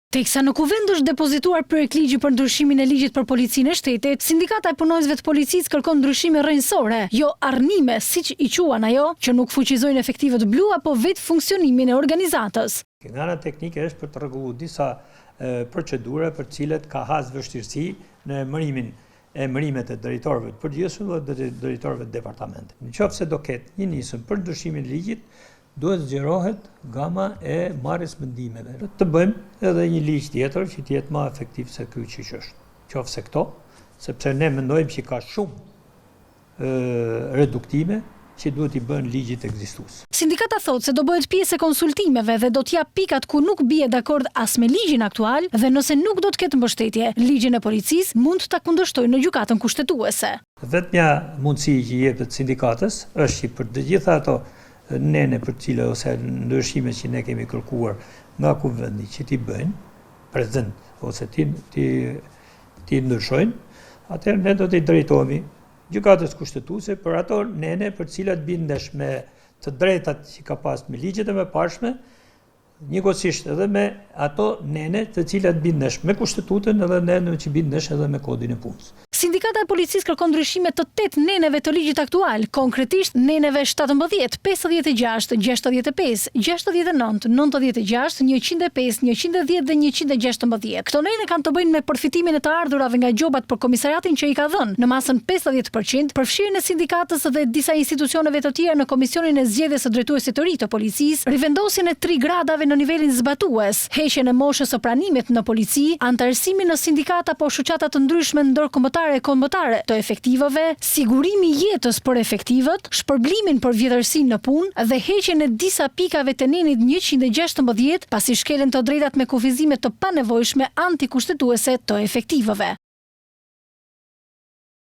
Teksa në kuvend është depozituar projektligji për ndryshimin e ligjit për policinë e shtetit, Sindikata e punonjësve të policisë kërkon ndryshime rrënjësore, jo arnime, siç i quan ajo, që nuk fuqizojnë efektivet blu apo vetë funksionimin e organizatës. Nga ana teknike është për të rregulluar disa procedura për cilet ka has vështirësi në emërimet e drejtorëve të përgjithshëm dhe drejtorëve të departamentit. Nëse do ketë një nisëm për ndryshimin e ligjit, duhet zgjerohet gama e marrjes mendimeve. Të bëjmë edhe një ligj tjetër që të jetë më efektiv se ky që është. Qofse këto, sepse ne mendojmë që ka shumë reduktime që duhet i bën ligjit ekzistues. Sindikata thotë se do bëhet pjesë e konsultimeve dhe do t'jap pikat ku nuk bie dakord as me ligjin aktual dhe nëse nuk do të ketë mbështetje, ligjin e policisë mund ta kundërshtojë në gjykatën kushtetuese. Vetmja mundësi që jepet sindikatës është që për të gjitha ato nene për cile ose ndryshime që ne kemi kërkuar nga kuvendi që t'i bëjnë prezent ose t'i ndryshojnë, atëherë ne do t'i drejtohemi gjykatës kushtetuese për ato nene për cilat bindesh me të drejtat që ka pas me ligjet e mëparshme, njëkohësisht edhe me ato nene të cilat bindesh me kushtetutën edhe nene që bindesh edhe me kodin e punës. Sindikata e policisë kërkon ndryshime të 8 neneve të ligjit aktual, konkretisht neneve 17, 56, 65, 69, 96, 105, 110 dhe 116. Këto nene kanë të bëjnë me përfitimin e të ardhurave nga gjobat për komisariatin që i ka dhënë, në masën 50%, përfshirjen e sindikatës dhe disa institucioneve të tjera në komisionin e zgjedhjes së drejtuesit të ri të policisë, rivendosjen e 3 gradave në nivelin zbatues, heqjen e moshës së pranimit në polici, antarësimin në sindikata apo shoqata të ndryshme ndërkombëtare e kombëtare të efektivave, sigurimi i jetës për efektivët, shpërblimin për vjetërsinë në punë dhe heqjen e disa pikave të nenit 116 pasi shkelen të drejtat me kufizime të panevojshme antikushtetuese të efektivave.